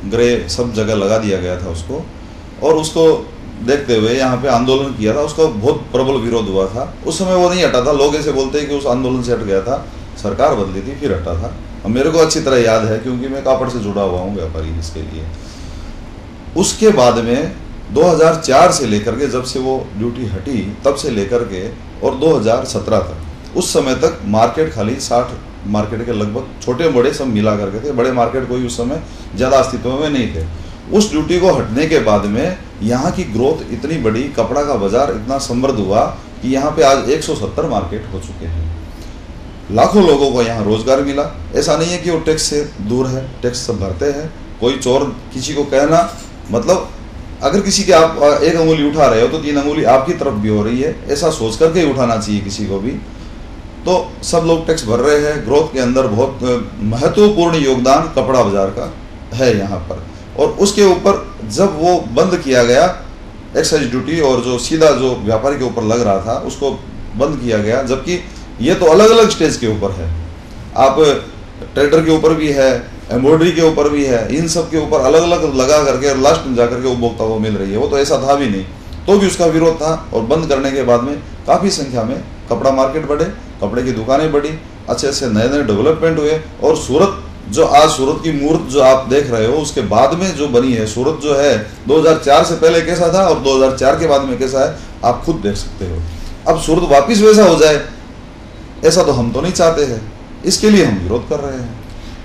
ग्रे सब जगह लगा दिया गया था उसको, और उसको देखते हुए यहाँ पे आंदोलन किया था। उसका बहुत प्रबल विरोध हुआ था। उस समय वो नहीं हटा था। लोग ऐसे बोलते हैं कि उस आंदोलन से हट गया था, सरकार बदली थी फिर हटा था। अब मेरे को अच्छी तरह याद है क्योंकि मैं कापड़ से जुड़ा हुआ हूँ व्यापारी इसके लिए। उसके बाद में 2004 से लेकर के, जब से वो ड्यूटी हटी तब से लेकर के और 2017 तक, उस समय तक मार्केट खाली 60 मार्केट के लगभग छोटे बड़े सब मिला करके थे, बड़े मार्केट कोई उस समय ज़्यादा अस्तित्व में नहीं थे। उस ड्यूटी को हटने के बाद में यहाँ की ग्रोथ इतनी बड़ी, कपड़ा का बाजार इतना समृद्ध हुआ कि यहाँ पे आज 170 मार्केट हो चुके हैं। लाखों लोगों को यहाँ रोजगार मिला। ऐसा नहीं है कि वो टैक्स से दूर है, टैक्स सब भरते हैं। कोई चोर किसी को कहना, मतलब अगर किसी के आप एक अंगुली उठा रहे हो तो 3 अंगुली आपकी तरफ भी हो रही है, ऐसा सोच करके ही उठाना चाहिए किसी को भी। तो सब लोग टैक्स भर रहे हैं। ग्रोथ के अंदर बहुत महत्वपूर्ण योगदान कपड़ा बाजार का है यहाँ पर। और उसके ऊपर जब वो बंद किया गया एक्साइज ड्यूटी, और जो सीधा जो व्यापारी के ऊपर लग रहा था उसको बंद किया गया, जबकि ये तो अलग अलग स्टेज के ऊपर है। आप ट्रैक्टर के ऊपर भी है, एम्ब्रॉयडरी के ऊपर भी है, इन सब के ऊपर अलग अलग लगा करके लास्ट में जाकर के उपभोक्ता को मिल रही है। वो तो ऐसा था भी नहीं, तो भी उसका विरोध था। और बंद करने के बाद में काफ़ी संख्या में कपड़ा मार्केट बढ़े, कपड़े की दुकानें बढ़ी, अच्छे अच्छे नए नए डेवलपमेंट हुए। और सूरत जो आज सूरत की मूर्त जो आप देख रहे हो, उसके बाद में जो बनी है सूरत जो है 2004 से पहले कैसा था और 2004 के बाद में कैसा है, आप खुद देख सकते हो। अब सूरत वापिस वैसा हो जाए, ऐसा तो हम तो नहीं चाहते हैं। इसके लिए हम विरोध कर रहे हैं।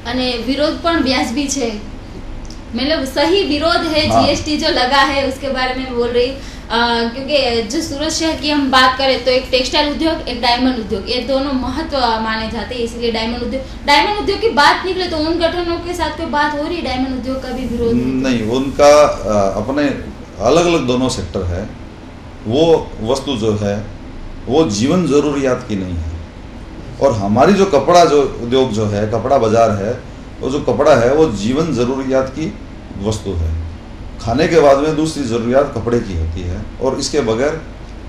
અને વિરોધ પણ વ્યાજબી છે, मतलब सही विरोध है। जीएसटी जो लगा है उसके बारे में बोल रही, क्योंकि जो सूरत शहर की हम बात करें तो एक टेक्सटाइल उद्योग, एक डायमंड उद्योग, ये दोनों महत्व माने जाते हैं। इसलिए डायमंड उद्योग की बात निकले तो उन गठनों के साथ कोई बात हो रही है? डायमंड उद्योग का भी विरोध नहीं, उनका अपने अलग अलग दोनों सेक्टर है। वो वस्तु जो है वो जीवन जरूरियात की नहीं है। और हमारी जो कपड़ा जो उद्योग जो है, कपड़ा बाजार है, वो जो कपड़ा है वो जीवन ज़रूरियात की वस्तु है। खाने के बाद में दूसरी ज़रूरियात कपड़े की होती है। और इसके बगैर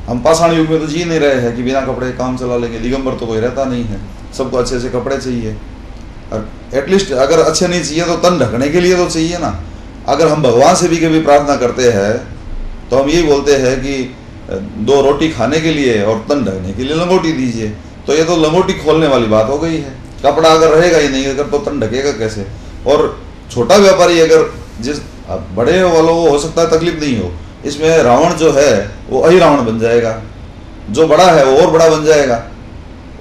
हम पाषाण युग में तो जी नहीं रहे हैं कि बिना कपड़े काम चला लेंगे। दिगंबर तो कोई रहता नहीं है, सबको अच्छे से कपड़े चाहिए। और एटलीस्ट अगर अच्छे नहीं चाहिए तो तन ढकने के लिए तो चाहिए ना। अगर हम भगवान से भी कभी प्रार्थना करते हैं तो हम यही बोलते हैं कि 2 रोटी खाने के लिए और तन ढकने के लिए लंगोटी दीजिए। तो ये तो लंगोटी खोलने वाली बात हो गई है। कपड़ा अगर रहेगा ही नहीं अगर तो तन ढकेगा कैसे? और छोटा व्यापारी अगर जिस बड़े वालों को हो सकता है तकलीफ नहीं हो, इसमें रावण जो है वो अहिरावण बन जाएगा, जो बड़ा है वो और बड़ा बन जाएगा,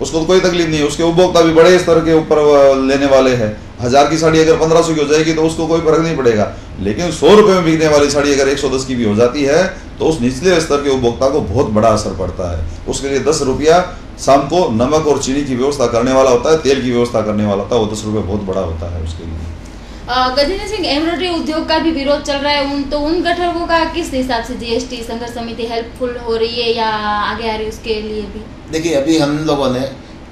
उसको तो कोई तकलीफ नहीं है। उसके उपभोक्ता भी बड़े स्तर के ऊपर लेने वाले हैं। 1000 की साड़ी अगर 1500 की हो जाएगी तो उसको कोई फर्क नहीं पड़ेगा। लेकिन 100 रुपये में बिकने वाली साड़ी अगर 110 की भी हो जाती है तो उस निचले स्तर के उपभोक्ता को बहुत बड़ा असर पड़ता है। उसके लिए 10 रुपया शाम को नमक और चीनी की व्यवस्था करने वाला होता है, तेल की व्यवस्था करने वाला होता है, वो 10 रुपये बहुत बड़ा होता है उसके लिए। गजेंद्र सिंह, एम्ब्रॉयडरी उद्योग का भी विरोध चल रहा है। उन गठनों का किस हिसाब से जीएसटी संघर्ष समिति हेल्पफुल हो रही है या आगे आ रही है उसके लिए भी? देखिए, अभी हम लोगों ने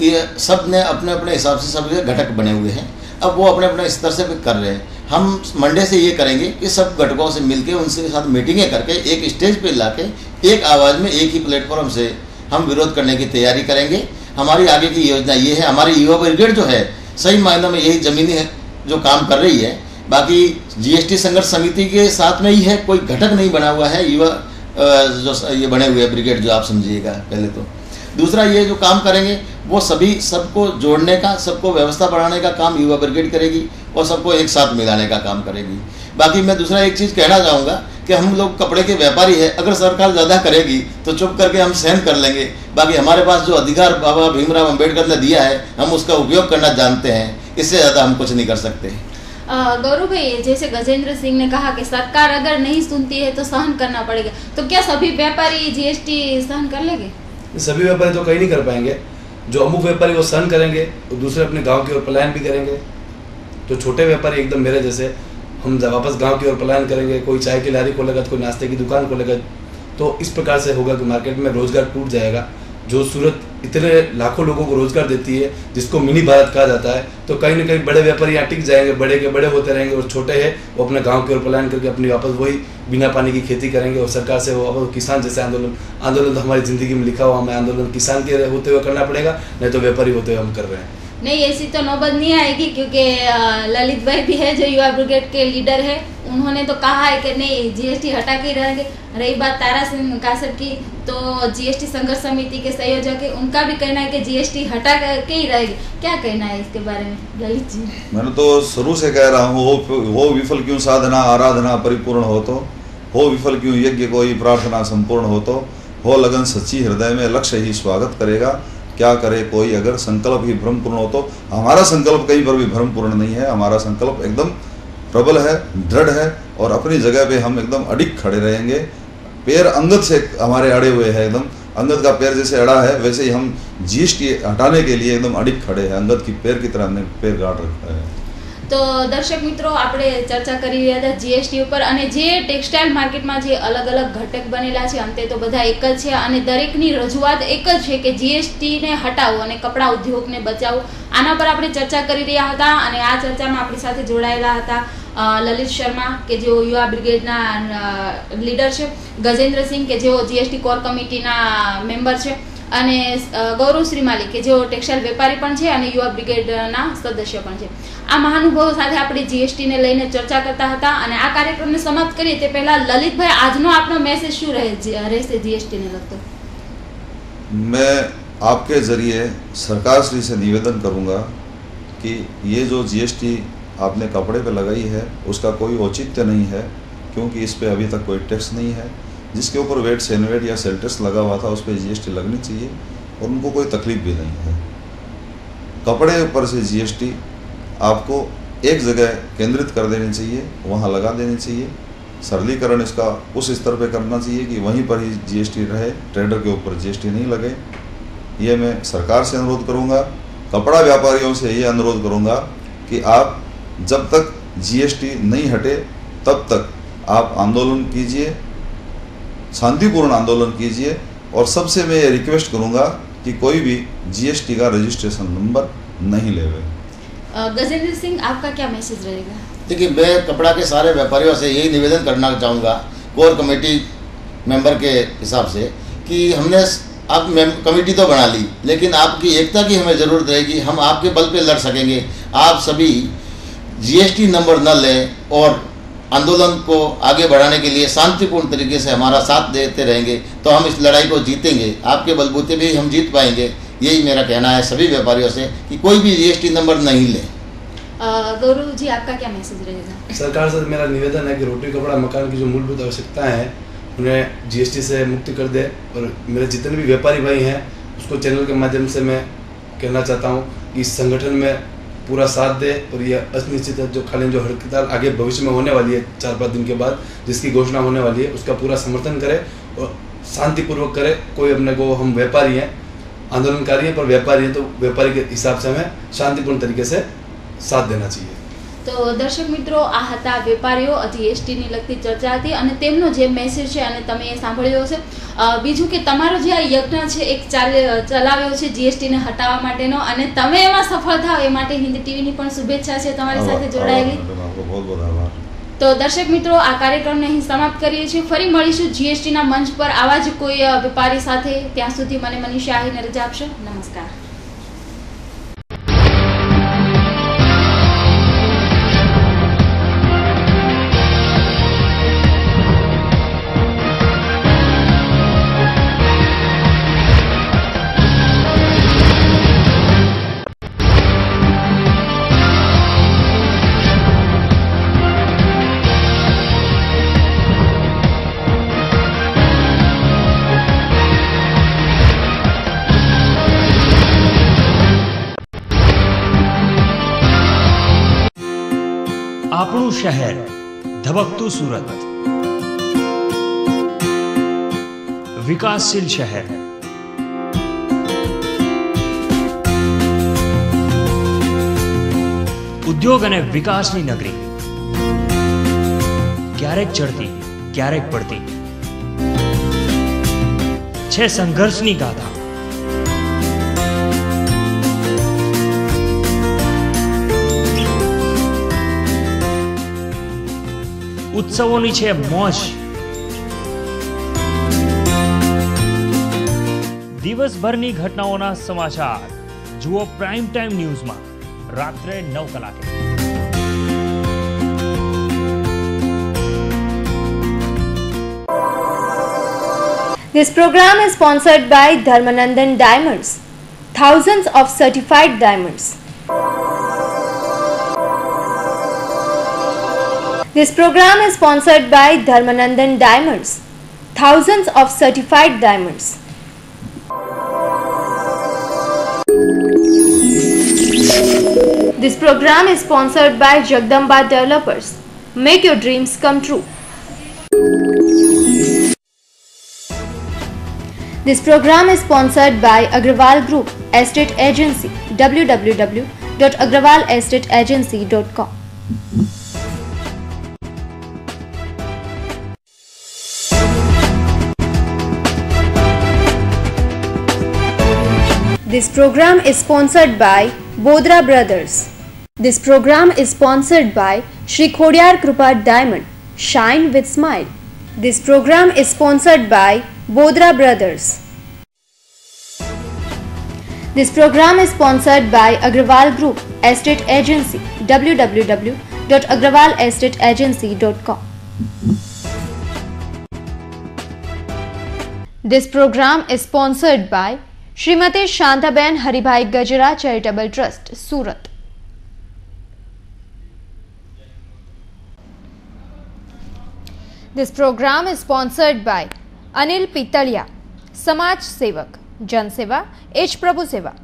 ये सब ने अपने अपने हिसाब से सब घटक बने हुए हैं। अब वो अपने अपने स्तर से कर रहे हैं। हम मंडे से ये करेंगे कि सब घटकों से मिलके उनके साथ मीटिंगें करके एक स्टेज पे लाके एक आवाज़ में एक ही प्लेटफॉर्म से हम विरोध करने की तैयारी करेंगे। हमारी आगे की योजना ये है। हमारी युवा ब्रिगेड जो है सही मायनों में यही जमीनी है जो काम कर रही है। बाकी जीएसटी संघर्ष समिति के साथ में ही है, कोई घटक नहीं बना हुआ है। युवा जो ये बने हुए ब्रिगेड जो आप समझिएगा पहले तो। दूसरा, ये जो काम करेंगे वो सभी सबको जोड़ने का, सबको व्यवस्था बढ़ाने का काम युवा ब्रिगेड करेगी और सबको एक साथ मिलाने का काम करेगी। बाकी मैं दूसरा एक चीज़ कहना चाहूँगा कि हम लोग कपड़े के व्यापारी है, अगर सरकार ज़्यादा करेगी तो चुप करके हम सहन कर लेंगे। बाकी हमारे पास जो अधिकार बाबा भीमराव अम्बेडकर ने दिया है हम उसका उपयोग करना जानते हैं। इससे ज़्यादा हम कुछ नहीं कर सकते। गौरव भाई, जैसे गजेंद्र सिंह ने कहा कि सरकार अगर नहीं सुनती है तो सहन करना पड़ेगा, तो क्या सभी व्यापारी जीएसटी सहन कर लेंगे? सभी व्यापारी तो कहीं नहीं कर पाएंगे। जो अमुक व्यापारी वो सहन करेंगे और दूसरे अपने गांव की ओर पलायन भी करेंगे। तो छोटे व्यापारी एकदम मेरे जैसे हम वापस गांव की ओर पलायन करेंगे। कोई चाय की लारी खोलेगा तो कोई नाश्ते की दुकान खोलेगा। तो इस प्रकार से होगा कि मार्केट में रोजगार टूट जाएगा। जो सूरत इतने लाखों लोगों को रोजगार देती है, जिसको मिनी भारत कहा जाता है, तो कहीं ना कहीं बड़े व्यापारी यहाँ टिक जाएंगे, बड़े के बड़े होते रहेंगे और छोटे हैं वो अपने गांव की ओर पलायन करके अपनी वापस वही बिना पानी की खेती करेंगे। और सरकार से वो किसान जैसे आंदोलन तो हमारी ज़िंदगी में लिखा हुआ, हमें आंदोलन किसान के होते हुए करना पड़ेगा, नहीं तो व्यापारी होते हुए हम कर रहे हैं। नहीं, ऐसी तो नौबत नहीं आएगी, क्योंकि ललित भाई भी है जो युवा ब्रिगेड के लीडर है। उन्होंने तो कहा है कि नहीं जीएसटी हटा के ही रहेंगे। रही बात तारा सिंह कासर की, तो जीएसटी संघर्ष समिति के संयोजक है, उनका भी कहना है कि जीएसटी हटा के ही रहेगी। क्या कहना है इसके बारे में ललित जी? मैंने तो शुरू से कह रहा हूँ, वो विफल क्यों साधना आराधना परिपूर्ण हो। तो हो विफल क्यों यज्ञ कोई, प्रार्थना संपूर्ण हो तो हो लगन सच्ची हृदय में, लक्ष्य ही स्वागत करेगा, क्या करे कोई अगर संकल्प ही भ्रमपूर्ण हो तो। हमारा संकल्प कहीं पर भी भ्रमपूर्ण नहीं है, हमारा संकल्प एकदम प्रबल है, दृढ़ है और अपनी जगह पे हम एकदम अडिग खड़े रहेंगे। पैर अंगद से हमारे अड़े हुए हैं, एकदम अंगद का पैर जैसे अड़ा है वैसे ही हम जीएसटी हटाने के लिए एकदम अडिग खड़े हैं। अंगद की पैर की तरह हमने पैर गाड़ रखा है। तो दर्शक मित्रों, આપણે ચર્ચા કરી રહ્યા હતા જીએસટી ઉપર અને જે ટેક્સટાઇલ માર્કેટમાં જે અલગ અલગ ઘટક બનેલા છે અંતે તો બધા એક જ છે અને દરેકની રજૂઆત એક જ છે કે જીએસટીને હટાવો અને કપડા ઉદ્યોગને બચાવો। આના પર આપણે ચર્ચા કરી રહ્યા હતા અને આ ચર્ચામાં આપણી સાથે જોડાયેલા હતા લલિત શર્મા કે જેઓ યુવા બ્રિગેડના લીડર છે, ગજેન્દ્ર સિંહ કે જેઓ જીએસટી કોર કમિટીના મેમ્બર છે અને ગૌરવ શ્રીમાલી કે જેઓ ટેક્સટાઇલ વેપારી પણ છે અને યુવા બ્રિગેડના સદસ્ય પણ છે। આ મહાનુભાવો સાથે આપણે જીએસટીને લઈને ચર્ચા કરતા હતા અને આ કાર્યક્રમને સમાપ્ત કરીએ તે પહેલા લલિતભાઈ આજનો આપણો મેસેજ શું રહેશે જીએસટીને લગતો? मैं आपके जरिए सरकार श्री से निवेदन करूंगा कि ये जो जीएसटी आपने कपड़े पे लगाई है उसका कोई औचित्य नहीं है, क्योंकि इस पे अभी तक कोई टैक्स नहीं है। जिसके ऊपर वेट सेनवेट या सेल टैक्स लगा हुआ था उस पर जीएसटी लगनी चाहिए और उनको कोई तकलीफ भी नहीं है। कपड़े ऊपर से जीएसटी आपको एक जगह केंद्रित कर देनी चाहिए, वहाँ लगा देनी चाहिए। सरलीकरण इसका उस स्तर पे करना चाहिए कि वहीं पर ही जीएसटी रहे, ट्रेडर के ऊपर जीएसटी नहीं लगे। ये मैं सरकार से अनुरोध करूँगा। कपड़ा व्यापारियों से ये अनुरोध करूँगा कि आप जब तक जीएसटी नहीं हटे तब तक आप आंदोलन कीजिए, शांतिपूर्ण आंदोलन कीजिए। और सबसे मैं ये रिक्वेस्ट करूँगा कि कोई भी जीएसटी का रजिस्ट्रेशन नंबर नहीं लेवे। गजेंद्र सिंह, आपका क्या मैसेज रहेगा? देखिए, मैं कपड़ा के सारे व्यापारियों से यही निवेदन करना चाहूँगा कोर कमेटी मेंबर के हिसाब से कि हमने आप कमेटी तो बना ली, लेकिन आपकी एकता की हमें ज़रूरत रहेगी। हम आपके बल पे लड़ सकेंगे। आप सभी जीएसटी नंबर न लें और आंदोलन को आगे बढ़ाने के लिए शांतिपूर्ण तरीके से हमारा साथ देते रहेंगे तो हम इस लड़ाई को जीतेंगे। आपके बलबूते भी हम जीत पाएंगे। यही मेरा कहना है सभी व्यापारियों से कि कोई भी जीएसटी नंबर नहीं ले। गौरव जी, आपका क्या मैसेज रहेगा? सरकार से मेरा निवेदन है कि रोटी कपड़ा मकान की जो मूलभूत आवश्यकताएं हैं उन्हें जीएसटी से मुक्ति कर दे। और मेरे जितने भी व्यापारी भाई हैं उसको चैनल के माध्यम से मैं कहना चाहता हूँ कि इस संगठन में पूरा साथ दे और ये अनिश्चित जो खाली जो हड़ताल आगे भविष्य में होने वाली है 4-5 दिन के बाद जिसकी घोषणा होने वाली है उसका पूरा समर्थन करे और शांतिपूर्वक करे। कोई अपने को, हम व्यापारी हैं, आंदोलनकारी हैं, पर व्यापारी हैं तो व्यापारी के हिसाब से हमें शांतिपूर्ण तरीके से साथ देना चाहिए। तो दर्शक मित्रों, आ हता वेपारीओ जीएसटी ની લગતી ચર્ચા હતી અને તેમનો જે મેસેજ છે અને તમે એ સાંભળ્યો છે। બીજું કે તમારો જે આ યજ્ઞ છે એક ચલાવ્યો છે જીએસટી ને હટાવવા માટેનો અને તમે એમાં સફળ થાઓ એ માટે હિન્દ ટીવી ની પણ શુભેચ્છા છે તમારી સાથે જોડાયેલી। बहुत बहुत आभार। तो दर्शक मित्रों, आ कार्यक्रम ने અહીં સમાપ્ત કરીએ છીએ। ફરી મળીશું જીએસટી ના મંચ પર આવા જ કોઈ વેપારી સાથે। ત્યાં સુધી મને મનીષા આહીને રજા આપશો। નમસ્કાર। આપણું શહેર ધબકતું સુરત, વિકાસશીલ શહેર, ઉદ્યોગ અને વિકાસની નગરી, ક્યારેક ચડતી ક્યારેક પડતી છે સંઘર્ષની ગાથા। उत्सवोनी छे मौज, दिवसभरनी घटनाओना समाचार जुओ प्राइम टाइम न्यूज में रात्रे 9 कलाके। This program is sponsored by Dharmanandan Diamonds, thousands of certified diamonds. This program is sponsored by Dharmanandan Diamonds, thousands of certified diamonds. This program is sponsored by Jagdamba Developers. Make your dreams come true. This program is sponsored by Agrawal Group Estate Agency, www.agrawalestateagency.com. This program is sponsored by Bodra Brothers. This program is sponsored by Shri Khodyar Krupa Diamond, Shine with Smile. This program is sponsored by Bodra Brothers. This program is sponsored by Agrawal Group Estate Agency, www.agrawalestateagency.com. This program is sponsored by Srimati Shantaben Haribhai Gajra Charitable Trust, Surat. This program is sponsored by Anil Pitalia, Samaj Sevak, Jan Seva, H. Prabhu Seva.